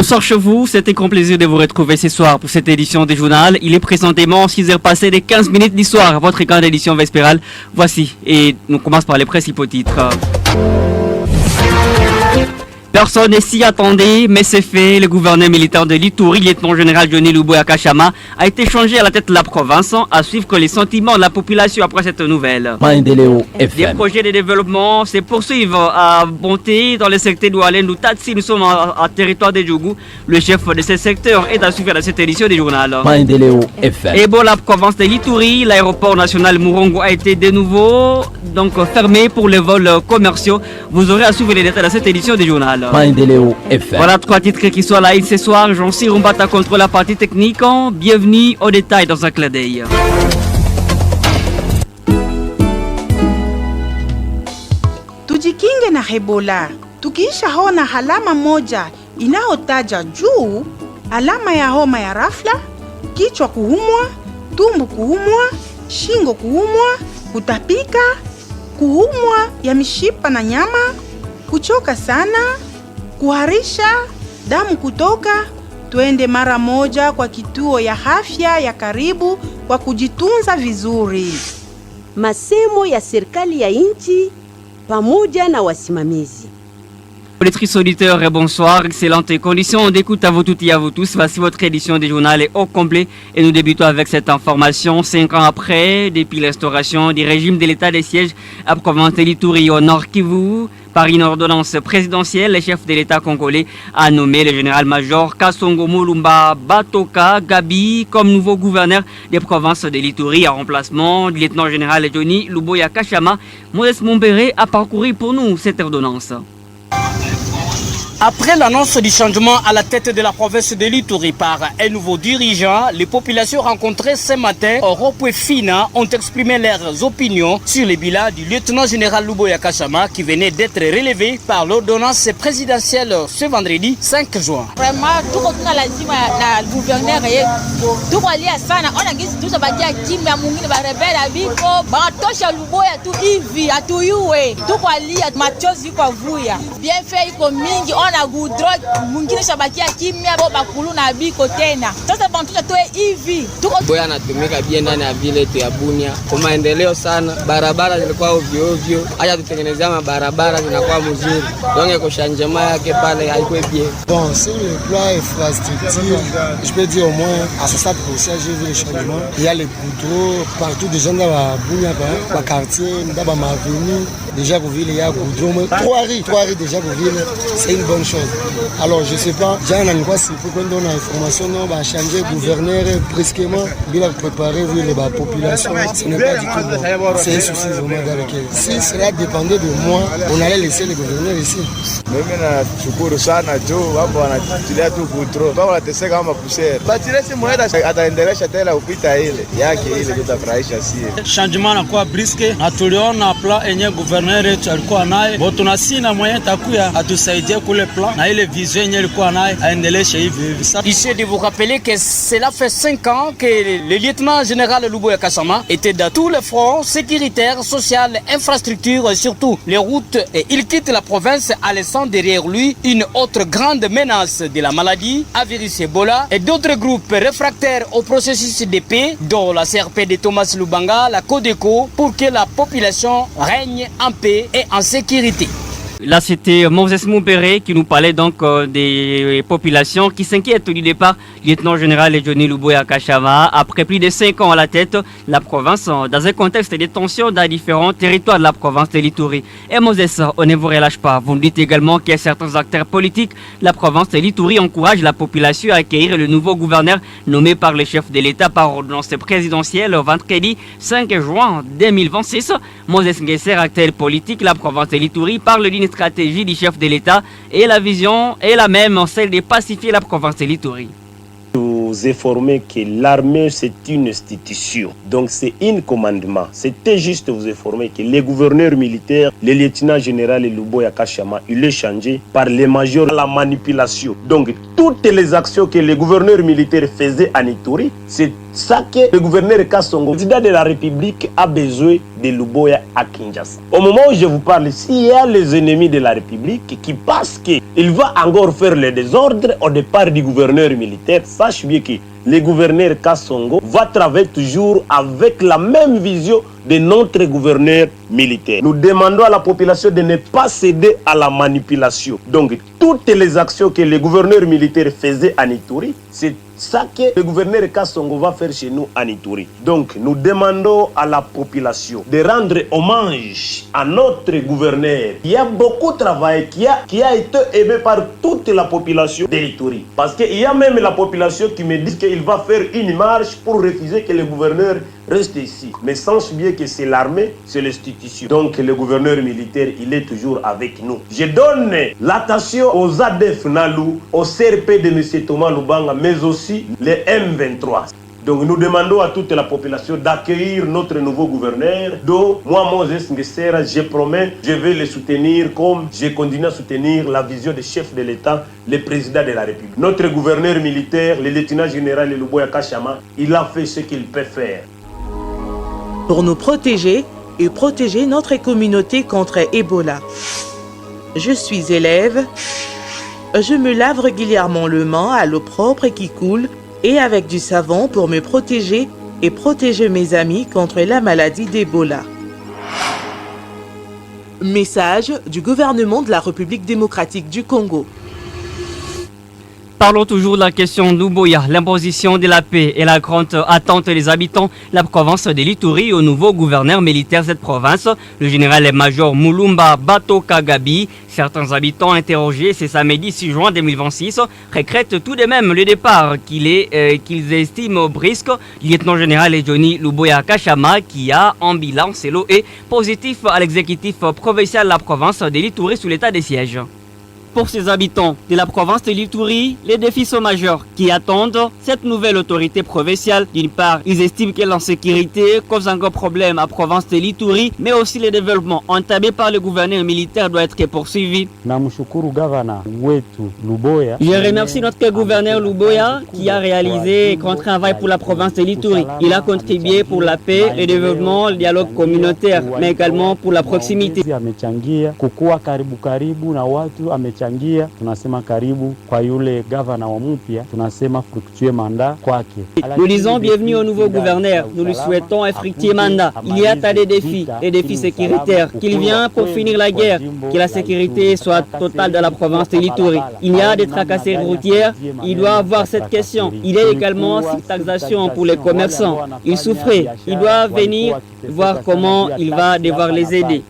Bonsoir chez vous, c'est un grand plaisir de vous retrouver ce soir pour cette édition du journal. Il est présentement 6h passées des 15 minutes d'histoire, votre grande édition vespérale. Voici, et nous commençons par les principaux titres. Personne ne s'y attendait, mais c'est fait. Le gouverneur militaire de l'Ituri, lieutenant-général Johnny Luboya Kashama, a été changé à la tête de la province, à suivre que les sentiments de la population après cette nouvelle. Des projets de développement se poursuivent à Bonté, dans le secteur d'Oualen, Tatsi. Nous sommes à territoire de Djougou. Le chef de ce secteur est à suivre dans cette édition du journal. Et pour la province de l'Ituri, l'aéroport national Mourongo a été de nouveau fermé pour les vols commerciaux. Vous aurez à suivre les détails dans cette édition du journal. Voilà trois titres qui sont là ce soir. Jean-Cyr Rumbata contre la partie technique. Bienvenue au détail dans un clin d'œil. Tujikinge na Ebola. Tukiisha hona alama moja inayotaja juu, alama ya homa ya rafla, kichwa kuumwa, tumbo kuumwa, shingo kuumwa, kutapika, kuumwa ya mishipa na nyama, kuchoka sana, kuharisha, damu kutoka, twende mara moja kwa kituo ya afya ya karibu kwa kujitunza vizuri. Masemo ya serikali ya nchi pamoja na wasimamizi. Auditrices, auditeurs, et bonsoir. Excellentes conditions d'écoute à vous toutes et à vous tous. Voici votre édition des journaux au complet. Et nous débutons avec cette information. 5 ans après, depuis l'instauration du régime de l'état de siège à province de l'Ituri au Nord Kivu, par une ordonnance présidentielle, le chef de l'État congolais a nommé le général-major Kasongo Mulumba Batoka Gabi comme nouveau gouverneur des provinces de l'Ituri en remplacement du lieutenant-général Johnny Luboya Kashama. Modeste Mombere a parcouru pour nous cette ordonnance. Après l'annonce du changement à la tête de la province de l'Ituri par un nouveau dirigeant, les populations rencontrées ce matin au Rond-Point Fina ont exprimé leurs opinions sur le bilan du lieutenant-général Luboya Kashama qui venait d'être relevé par l'ordonnance présidentielle ce vendredi 5 juin. Vraiment, tout le monde lazima na gouverneur tout alia sana ona ngisi tu sabakia kimya mwingine barebela biko batosha Luboya tu hivi atuyue tout alia machozi kwa vuya bien fait iko mingi na gudrog mwingine shabakia kimya bakulu na biko tena sasa bantu toe hivi tuko Boya anatumika bien ndani ya vile yetu ya Bunia kwa maendeleo sana. Barabara zilikuwa ovyo ovyo, acha tutengenezea mabarabara zinakuwa mzuri, donc kushangema yake pale haikuwa bien. Bon, sur le plan infrastructure, je peux dire au moins à 60% j'ai vu le changement. Il y a les goudrons partout, déjà dans la Bunia, dans quartier, dans ma avenue, déjà pour ville il y a goudron, trois rues déjà pour ville, c'est une bonne chose. Alors je sais pas, j'ai un endroit s'il faut qu'on donne l'information, on va changer gouverneur brusquement, il va préparer la population. Ce n'est pas du tout bon. C'est un souci vraiment dans lequel. Si cela dépendait de moi, on allait laisser le gouverneur ici. Mimi nashukuru sana juu mambo wanatilia tu kutro. Baba wanateseka kama pusera. Batile si mwenda ataendelesha tena upita ile. Yake ile tutafurahisha sie. Changement na kwa briske na tuliona plan enye gouverneur yetu alikuwa naye. Bo tunasina mwenye takuya atusaidie kule plan na ile vision yenye alikuwa naye aendeleshe hivi hivi. Ici de vous rappeler que cela fait 5 ans que le lieutenant général Luboya Kashama était dans tous les fronts sécuritaires, social, infrastructures, surtout les routes, et il quitte la province en laissant derrière lui une autre grande menace de la maladie, à virus Ebola, et d'autres groupes réfractaires au processus de paix, dont la CRP de Thomas Lubanga, la Codeco, pour que la population règne en paix et en sécurité. Là, c'était Moses Moubéré qui nous parlait donc des populations qui s'inquiètent du départ du lieutenant-général Johnny Luboya Kashama après plus de 5 ans à la tête de la province dans un contexte de tensions dans différents territoires de la province de l'Ituri. Et Moses, on ne vous relâche pas. Vous nous dites également que certains acteurs politiques de la province de l'Ituri encouragent la population à accueillir le nouveau gouverneur nommé par le chef de l'État par ordonnance présidentielle le vendredi 5 juin 2026. Moses Ngesser, acteur politique de la province de l'Ituri, parle d'une stratégie du chef de l'État et la vision est la même, celle de pacifier la province de l'Ituri. Vous informer que l'armée c'est une institution, donc c'est un commandement. C'était juste vous informer que les gouverneurs militaires, le lieutenant général Luboya Kashama, il est changé par les majors, la manipulation. Donc toutes les actions que les gouverneurs militaires faisaient en Ituri, c'est ça que le gouverneur Kassongo, le président de la République, a besoin de Luboya à Kinshasa. Au moment où je vous parle, s'il y a les ennemis de la République qui pensent qu'il va encore faire le désordre au départ du gouverneur militaire, sache bien que le gouverneur Kassongo va travailler toujours avec la même vision de notre gouverneur militaire. Nous demandons à la population de ne pas céder à la manipulation. Donc, toutes les actions que le gouverneur militaire faisait à Ituri, c'est ça que le gouverneur Kassongo va faire chez nous à Ituri. Donc, nous demandons à la population de rendre hommage à notre gouverneur qui a beaucoup travaillé, qui a été aimé par toute la population de Ituri. Parce qu'il y a même la population qui me dit qu'il va faire une marche pour refuser que le gouverneur reste ici. Mais sache bien que c'est l'armée, c'est l'institution. Donc le gouverneur militaire, il est toujours avec nous. Je donne l'attention aux ADF Nalou, au CRP de M. Thomas Lubanga, mais aussi les M23. Donc nous demandons à toute la population d'accueillir notre nouveau gouverneur. Donc moi, Moses Ngesera, je promets, je vais le soutenir comme je continue à soutenir la vision du chef de l'État, le président de la République. Notre gouverneur militaire, le lieutenant général Luboya Kashama, il a fait ce qu'il peut faire. Pour nous protéger et protéger notre communauté contre Ebola. Je suis élève, je me lave régulièrement les mains à l'eau propre et qui coule et avec du savon pour me protéger et protéger mes amis contre la maladie d'Ebola. Message du gouvernement de la République démocratique du Congo. Parlons toujours de la question d'Uboya, l'imposition de la paix et la grande attente des habitants de la province de l'Ituri au nouveau gouverneur militaire de cette province, le général-major Mulumba Bato Kagabi. Certains habitants interrogés ce samedi 6 juin 2026 regrettent tout de même le départ qu'ils estiment brisque du lieutenant-général Johnny Luboya Kashama qui a en bilan selon et positif à l'exécutif provincial de la province de l'Ituri sous l'état de siège. Pour ces habitants de la province de l'Ituri, les défis sont majeurs qui attendent cette nouvelle autorité provinciale. D'une part, ils estiment que l'insécurité cause un gros problème à la province de l'Ituri, mais aussi le développement entamé par le gouverneur militaire doit être poursuivi. Je remercie notre gouverneur Luboya qui a réalisé un grand travail pour la province de l'Ituri. Il a contribué pour la paix, le développement, le dialogue communautaire, mais également pour la proximité. Tunasema karibu kwa yule gavana wa mpya, tunasema fructueux mandat kwake. Nous disons bienvenue au nouveau gouverneur. Nous lui souhaitons un fructueux mandat. Il y a des défis, les défis sécuritaires, qu'il vient pour finir la guerre, que la sécurité soit totale dans la province de l'Ituri. Il y a des tracasseries routières, il doit avoir cette question. Il y a également cette taxation pour les commerçants. Ils souffraient, il doit venir voir comment il va devoir les aider.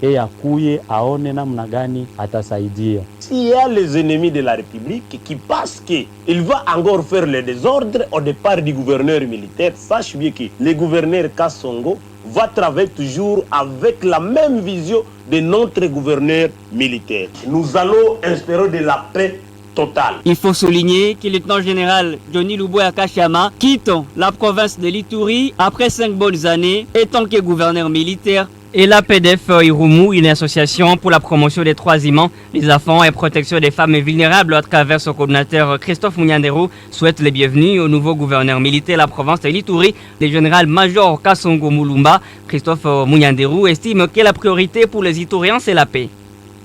S'il y a les ennemis de la République qui pensent qu'il va encore faire le désordre au départ du gouverneur militaire, sache bien que le gouverneur Kassongo va travailler toujours avec la même vision de notre gouverneur militaire. Nous allons instaurer de la paix totale. Il faut souligner que le lieutenant-général Johnny Luboya Kashama quitte la province de l'Ituri après 5 bonnes années en tant que gouverneur militaire. Et la PDF Irumu, une association pour la promotion des droits humains, des enfants et protection des femmes vulnérables à travers son coordinateur Christophe Munyanderu, souhaite les bienvenus au nouveau gouverneur militaire de la province de l'Ituri, le général-major Kassongo Mulumba. Christophe Munyanderu estime que la priorité pour les Ituriens, c'est la paix.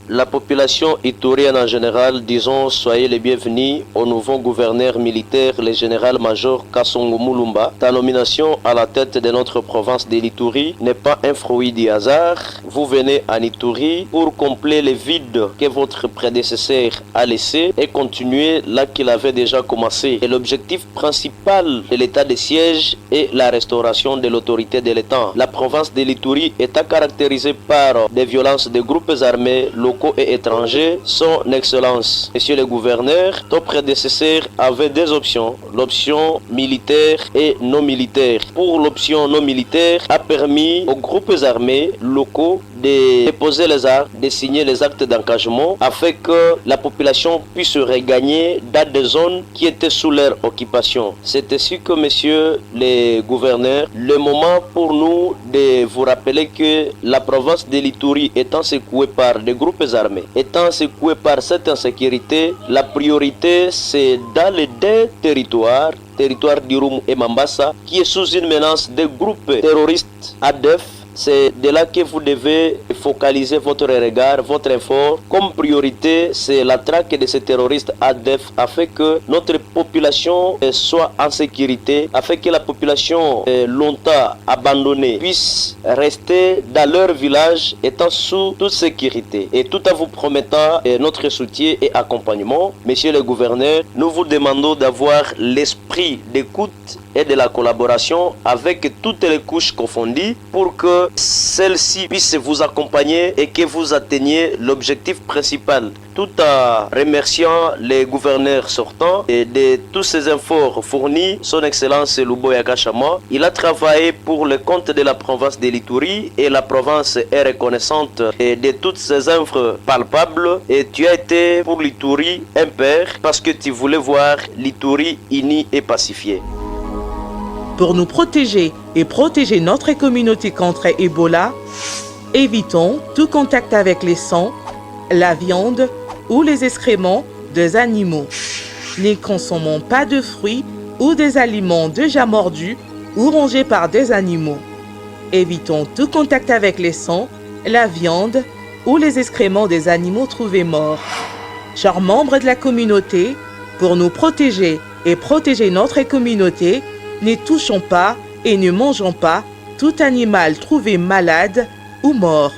La population iturienne en général, disons, soyez les bienvenus au nouveau gouverneur militaire, le général-major Kassongo Mulumba. Ta nomination à la tête de notre province de l'Ituri n'est pas un fruit du hasard. Vous venez en Ituri pour combler les vides que votre prédécesseur a laissés et continuer là qu'il avait déjà commencé. Et l'objectif principal de l'état de siège est la restauration de l'autorité de l'État. La province de l'Ituri est caractérisée par des violences de groupes armés locaux et étrangers. Son Excellence, Monsieur le Gouverneur, ton prédécesseur avait deux options, l'option militaire et non militaire. Pour l'option non militaire, a permis aux groupes armés locaux de déposer les armes, de signer les actes d'engagement afin que la population puisse regagner dans des zones qui étaient sous leur occupation. C'est ainsi que, Monsieur le Gouverneur, le moment pour nous de vous rappeler que la province de l'Ituri étant secouée par des groupes armés, étant secouée par cette insécurité, la priorité c'est dans les deux territoires territoire d'Irum et Mambasa, qui est sous une menace des groupes terroristes ADF. C'est de là que vous devez focaliser votre regard, votre effort. Comme priorité, c'est la traque de ces terroristes ADF afin que notre population soit en sécurité, afin que la population longtemps abandonnée puisse rester dans leur village étant sous toute sécurité. Et tout en vous promettant notre soutien et accompagnement, Monsieur le gouverneur, nous vous demandons d'avoir l'esprit d'écoute et de la collaboration avec toutes les couches confondues pour que celle-ci puisse vous accompagner et que vous atteigniez l'objectif principal. Tout en remerciant les gouverneurs sortants et de tous ces efforts fournis, son Excellence Luboya Kashama, il a travaillé pour le compte de la province de l'Ituri et la province est reconnaissante de toutes ces œuvres palpables et tu as été pour l'Ituri un père parce que tu voulais voir l'Ituri uni et pacifié. Pour nous protéger et protéger notre communauté contre Ebola, évitons tout contact avec les sangs, la viande ou les excréments des animaux. Ne consommons pas de fruits ou des aliments déjà mordus ou rongés par des animaux. Évitons tout contact avec les sangs, la viande ou les excréments des animaux trouvés morts. Chers membres de la communauté, pour nous protéger et protéger notre communauté, ne touchons pas et ne mangeons pas tout animal trouvé malade ou mort.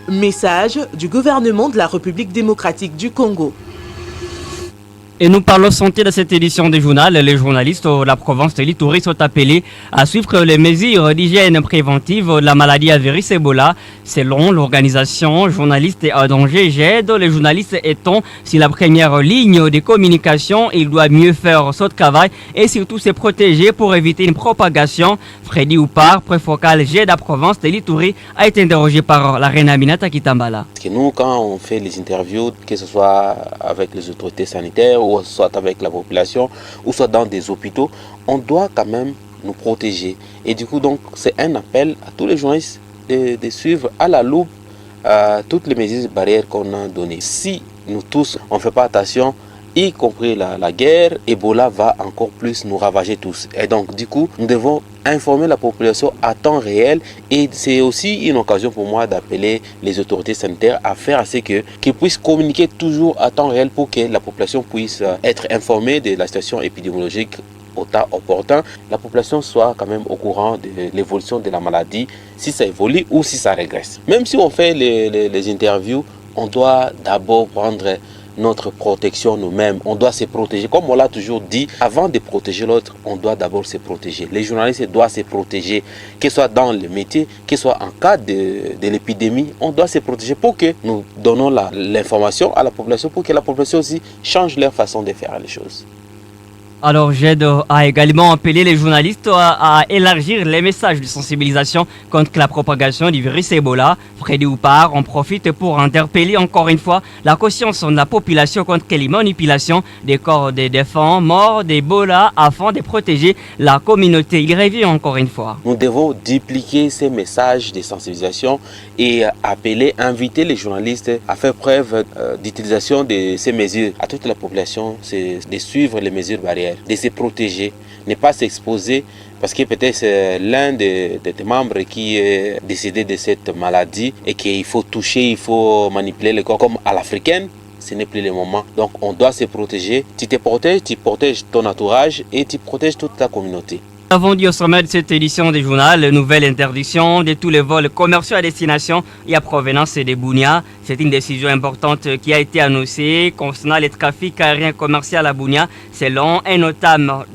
Message du gouvernement de la République démocratique du Congo. Et nous parlons santé de cette édition du journal. Les journalistes de la province de l'Ituri sont appelés à suivre les mesures d'hygiène préventive de la maladie à virus Ebola. Selon l'organisation Journalistes en danger GED, les journalistes étant sur la première ligne de communication, ils doivent mieux faire son travail et surtout se protéger pour éviter une propagation. Freddy Oupar, préfocal GED de la province de l'Ituri, a été interrogé par la reine Aminata Kitambala. Parce que nous, quand on fait les interviews, que ce soit avec les autorités sanitaires, ou soit avec la population, ou soit dans des hôpitaux, on doit quand même nous protéger. Et du coup, donc, c'est un appel à tous les journalistes de suivre à la loupe toutes les mesures barrières qu'on a données. Si nous tous, on ne fait pas attention, y compris la guerre, Ebola va encore plus nous ravager tous. Et donc, du coup, nous devons informer la population à temps réel et c'est aussi une occasion pour moi d'appeler les autorités sanitaires à faire assez qu'ils puissent communiquer toujours à temps réel pour que la population puisse être informée de la situation épidémiologique au temps opportun. La population soit quand même au courant de l'évolution de la maladie, si ça évolue ou si ça régresse. Même si on fait les interviews, on doit d'abord prendre notre protection nous-mêmes, on doit se protéger. Comme on l'a toujours dit, avant de protéger l'autre, on doit d'abord se protéger. Les journalistes doivent se protéger, que ce soit dans le métier, que ce soit en cas de l'épidémie, on doit se protéger pour que nous donnons l'information à la population, pour que la population aussi change leur façon de faire les choses. Alors GED a également appelé les journalistes à élargir les messages de sensibilisation contre la propagation du virus Ebola. Freddy Oupar en profite pour interpeller encore une fois la conscience de la population contre les manipulations des corps des défunts morts d'Ebola afin de protéger la communauté. Il revient encore une fois. Nous devons dupliquer ces messages de sensibilisation et inviter les journalistes à faire preuve d'utilisation de ces mesures. À toute la population, c'est de suivre les mesures barrières, de se protéger, ne pas s'exposer parce que peut-être c'est l'un des membres qui est décédé de cette maladie et qu'il faut toucher, il faut manipuler le corps comme à l'africaine. Ce n'est plus le moment. Donc on doit se protéger. Tu te protèges, tu protèges ton entourage et tu protèges toute ta communauté. Nous avons dit au sommet de cette édition du journal, nouvelle interdiction de tous les vols commerciaux à destination et à provenance des Bunia. C'est une décision importante qui a été annoncée concernant les trafics aériens commerciaux à Bunia. Selon un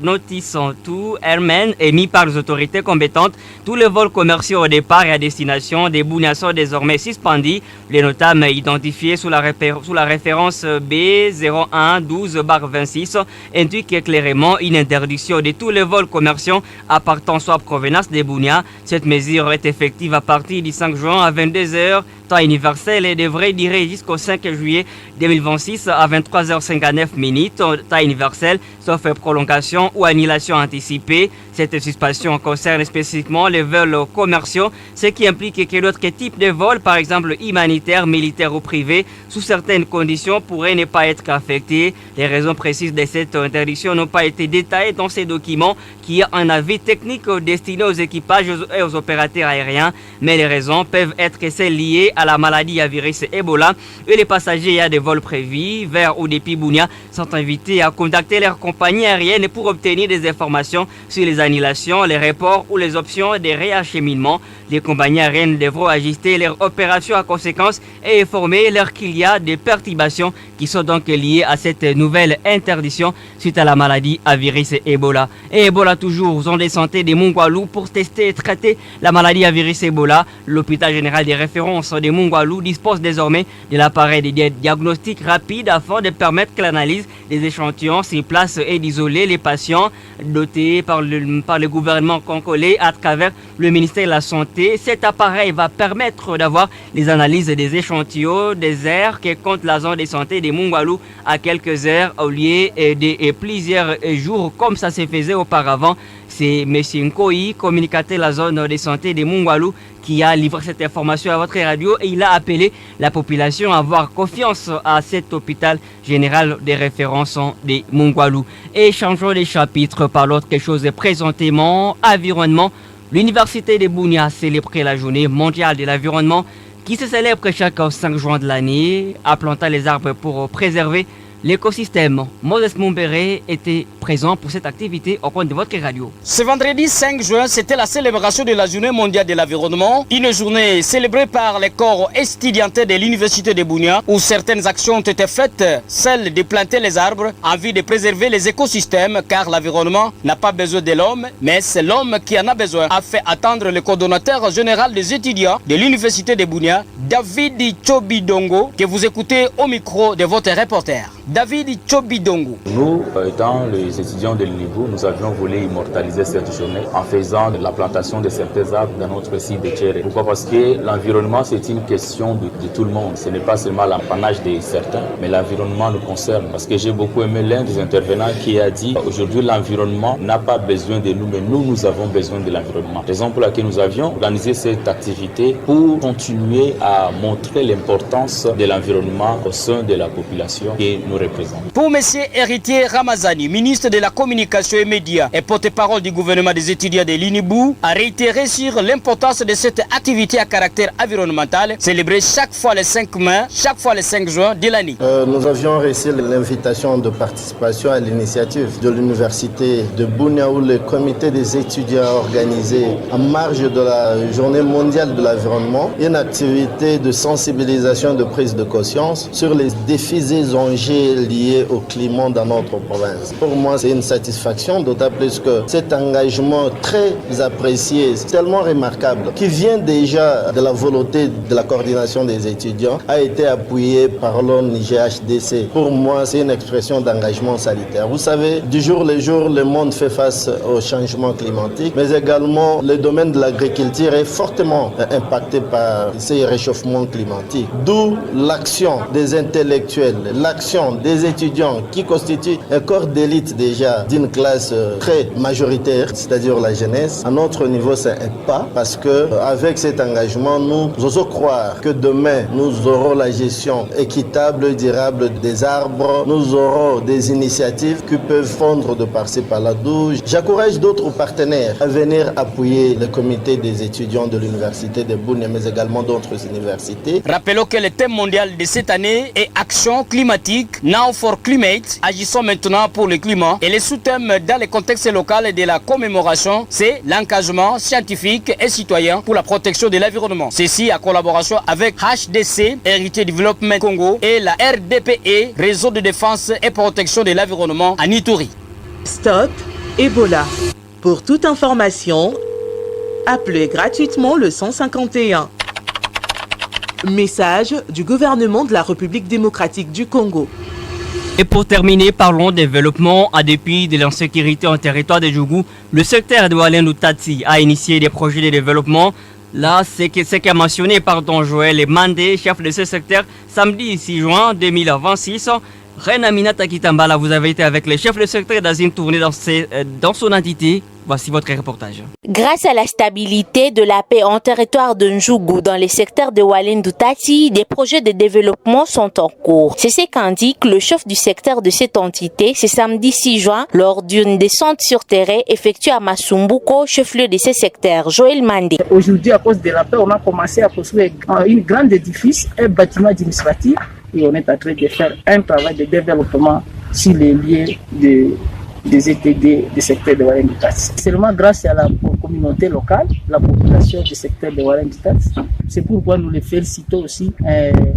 notice tout Hermen émis par les autorités compétentes, tous les vols commerciaux au départ et à destination des Bunia sont désormais suspendus. Les notables identifiés sous la référence B0112/26 indiquent clairement une interdiction de tous les vols commerciaux appartenant soit à provenance des Bunia. Cette mesure est effective à partir du 5 juin à 22h30 temps universel devrait durer jusqu'au 5 juillet 2026 à 23h59, temps universel, sauf prolongation ou annulation anticipée. Cette suspension concerne spécifiquement les vols commerciaux, ce qui implique que d'autres types de vols, par exemple humanitaires, militaires ou privés, sous certaines conditions, pourraient ne pas être affectés. Les raisons précises de cette interdiction n'ont pas été détaillées dans ces documents, qui est un avis technique destiné aux équipages et aux opérateurs aériens, mais les raisons peuvent être celles liées à la maladie à virus Ebola, et les passagers à des vols prévus vers ou depuis Bunia sont invités à contacter leurs compagnies aériennes pour obtenir des informations sur les annulations, les reports ou les options de réacheminement. Les compagnies aériennes devront ajuster leurs opérations à conséquence et informer leurs clients des perturbations qui sont donc liées à cette nouvelle interdiction suite à la maladie à virus Ebola. Et Ebola toujours, zone de santé de Mungwalu pour tester et traiter la maladie à virus Ebola. L'hôpital général de référence de Mungwalu dispose désormais de l'appareil de diagnostic rapide afin de permettre que l'analyse des échantillons sur place et d'isoler les patients dotés par le gouvernement congolais à travers le ministère de la Santé. Cet appareil va permettre d'avoir les analyses des échantillons des airs que compte la zone de santé de Mungwalu à quelques heures au lieu de plusieurs jours comme ça se faisait auparavant. C'est M. Nkoyi, communicateur de la zone de santé de Mungwalu, qui a livré cette information à votre radio et il a appelé la population à avoir confiance à cet hôpital général de référence de Mungwalu. Et changeons de chapitre par l'autre chose présentement, environnement. L'université de Bunia a célébré la journée mondiale de l'environnement qui se célèbre chaque 5 juin de l'année, à planter les arbres pour préserver l'écosystème. Moses Mumbere était présent pour cette activité au compte de votre radio. Ce vendredi 5 juin, c'était la célébration de la Journée mondiale de l'environnement, une journée célébrée par les corps estudiantins de l'Université de Bunia, où certaines actions ont été faites, celle de planter les arbres en vue de préserver les écosystèmes, car l'environnement n'a pas besoin de l'homme, mais c'est l'homme qui en a besoin, a fait attendre le coordonnateur général des étudiants de l'Université de Bunia, David Chobidongo, que vous écoutez au micro de votre reporter. David Chobidongo. Nous, étant les étudiants de l'UNIBU, nous avions voulu immortaliser cette journée en faisant la plantation de certains arbres dans notre site de Tchéré. Pourquoi? Parce que l'environnement, c'est une question de tout le monde. Ce n'est pas seulement l'apanage de certains, mais l'environnement nous concerne. Parce que j'ai beaucoup aimé l'un des intervenants qui a dit aujourd'hui, l'environnement n'a pas besoin de nous, mais nous avons besoin de l'environnement. Raison pour laquelle nous avions organisé cette activité pour continuer à montrer l'importance de l'environnement au sein de la population qui nous représente. Pour M. Héritier Ramazani, ministre de la Communication et Médias et porte-parole du gouvernement des étudiants de l'UNIBU, a réitéré sur l'importance de cette activité à caractère environnemental, célébrée chaque fois le 5 mai, chaque fois le 5 juin de l'année. Nous avions reçu l'invitation de participation à l'initiative de l'Université de Bunia où le comité des étudiants a organisé en marge de la Journée mondiale de l'environnement une activité de sensibilisation, de prise de conscience sur les défis et enjeux liés au climat dans notre province. Pour moi, c'est une satisfaction, d'autant plus que cet engagement très apprécié, tellement remarquable, qui vient déjà de la volonté de la coordination des étudiants, a été appuyé par l'ONG-HDC. Pour moi, c'est une expression d'engagement sanitaire. Vous savez, du jour le jour, le monde fait face au changement climatique, mais également le domaine de l'agriculture est fortement impacté par ces réchauffements climatiques. D'où l'action des intellectuels, l'action des étudiants qui constituent un corps d'élite déjà d'une classe très majoritaire, c'est-à-dire la jeunesse. À notre niveau, c'est un pas parce que avec cet engagement, nous osons croire que demain, nous aurons la gestion équitable, durable des arbres. Nous aurons des initiatives qui peuvent fondre de par-ci par-là. D'où j'encourage d'autres partenaires à venir appuyer le comité des étudiants de l'Université de Bunia, mais également d'autres universités. Rappelons que le thème mondial de cette année est Action climatique, Now for Climate, agissons maintenant pour le climat. Et le sous-thème dans le contexte local de la commémoration, c'est l'engagement scientifique et citoyen pour la protection de l'environnement. Ceci en collaboration avec HDC, Héritier Développement Congo, et la RDPE, Réseau de défense et protection de l'environnement à Ituri. Stop Ebola. Pour toute information, appelez gratuitement le 151. Message du gouvernement de la République démocratique du Congo. Et pour terminer, parlons développement. En dépit de l'insécurité en territoire de Djougou, le secteur de Walendou Tati a initié des projets de développement Là, c'est ce qu'a mentionné Joël Mandé, chef de ce secteur, samedi 6 juin 2026. Reine Aminata Kitambala, vous avez été avec le chef de secteur dans une tournée dans son entité. Voici votre reportage. Grâce à la stabilité de la paix en territoire de Ndjougou dans les secteurs de Walendu Tati, des projets de développement sont en cours. C'est ce qu'indique le chef du secteur de cette entité ce samedi 6 juin lors d'une descente sur terrain effectuée à Masumbuko, chef-lieu de ce secteur, Joël Mandé. Aujourd'hui, à cause de la paix, on a commencé à construire un grand édifice, un bâtiment administratif. Et on est en train de faire un travail de développement sur les lieux des ETD du secteur de Walendu Tati. Seulement grâce à la communauté locale, la population du secteur de Walendu Tati. C'est pourquoi nous les félicitons aussi.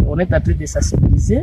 On est en train de sensibiliser.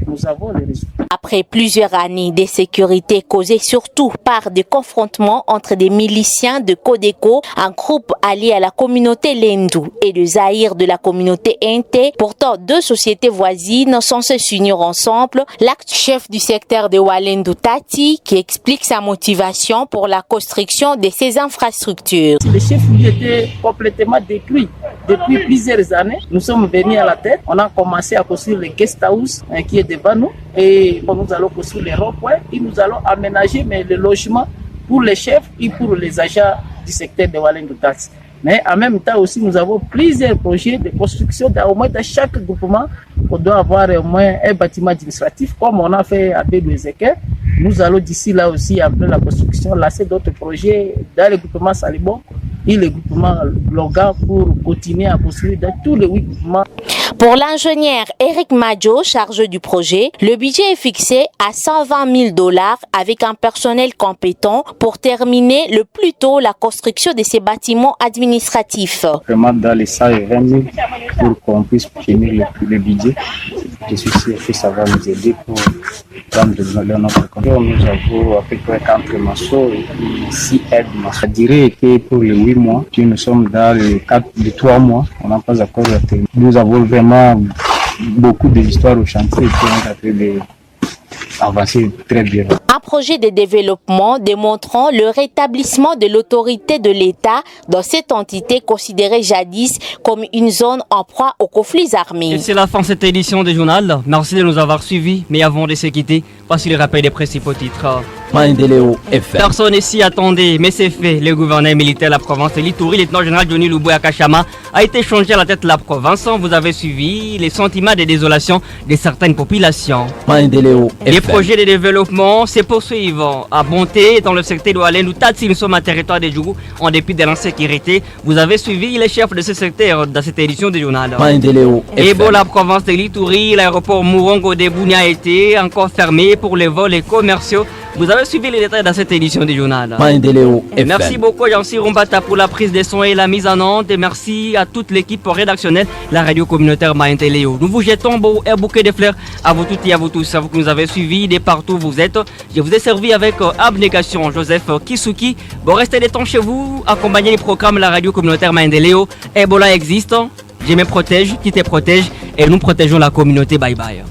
Nous avons les résultats. Après plusieurs années d'insécurité causées surtout par des confrontements entre des miliciens de Codeco, un groupe allié à la communauté Lendu et de Zahir de la communauté Inté, pourtant deux sociétés voisines censées s'unir ensemble, l'acte chef du secteur de Walendu Tati qui explique sa motivation pour la construction de ces infrastructures. Le chef-lieu était complètement détruit depuis plusieurs années. Nous sommes venus à la tête. On a commencé à construire le guest house qui est devant nous et nous allons construire les ronds-points et nous allons aménager le logement pour les chefs et pour les agents du secteur de Walendu Tati. Mais en même temps aussi, nous avons plusieurs projets de construction. Au moins dans chaque groupement, on doit avoir au moins un bâtiment administratif, comme on a fait à Bédouézéké. Nous allons d'ici là aussi, après la construction, lancer d'autres projets dans le groupement Salibon et le groupement Loga pour continuer à construire dans tous les 8 groupements. Pour l'ingénieur Eric Madjo, chargé du projet, le budget est fixé à $120 000 avec un personnel compétent pour terminer le plus tôt la construction de ces bâtiments administratifs. Vraiment dans les 120 000 pour qu'on puisse finir le budget. Je suis sûr que ça va nous aider pour prendre notre compte. Nous avons à peu près 4 morceaux et 6 aides. Je dirais que pour les 8 mois, puis nous sommes dans les 3 mois, on n'a pas encore terminé. Nous avons vraiment beaucoup d'histoires au chantier et puis on est en train d'avancer très bien. Un projet de développement démontrant le rétablissement de l'autorité de l'État dans cette entité considérée jadis comme une zone en proie aux conflits armés. Et c'est la fin de cette édition du journal. Merci de nous avoir suivis. Mais avant de se quitter, voici le rappel des principaux titres. Personne ici attendait, mais c'est fait. Le gouverneur militaire de la province de l'Ituri, lieutenant-général Johnny Luboya Kashama, a été changé à la tête de la province. Vous avez suivi les sentiments de désolation de certaines populations. Les projets de développement se poursuivent à Bonté dans le secteur de Walendu Tati. Nous sommes à territoire de Djougou en dépit de l'insécurité. Vous avez suivi les chefs de ce secteur dans cette édition du journal. Et pour la province de l'Ituri, l'aéroport Mourongo de Bounia a été encore fermé pour les vols commerciaux. Vous avez suivi les détails dans cette édition du journal. Et merci beaucoup Yancy Rumbata pour la prise de son et la mise en onde. Et merci à toute l'équipe rédactionnelle, la radio communautaire Maïntéléo. Nous vous jetons un bouquet de fleurs à vous toutes et à vous tous. À vous que nous avez suivis de partout où vous êtes. Je vous ai servi avec abnégation Joseph Kisuki. Bon, restez des temps chez vous, accompagnez les programmes de la radio communautaire Maïntéléo. Ebola existe. Je me protège, qui te protège et nous protégeons la communauté. Bye bye.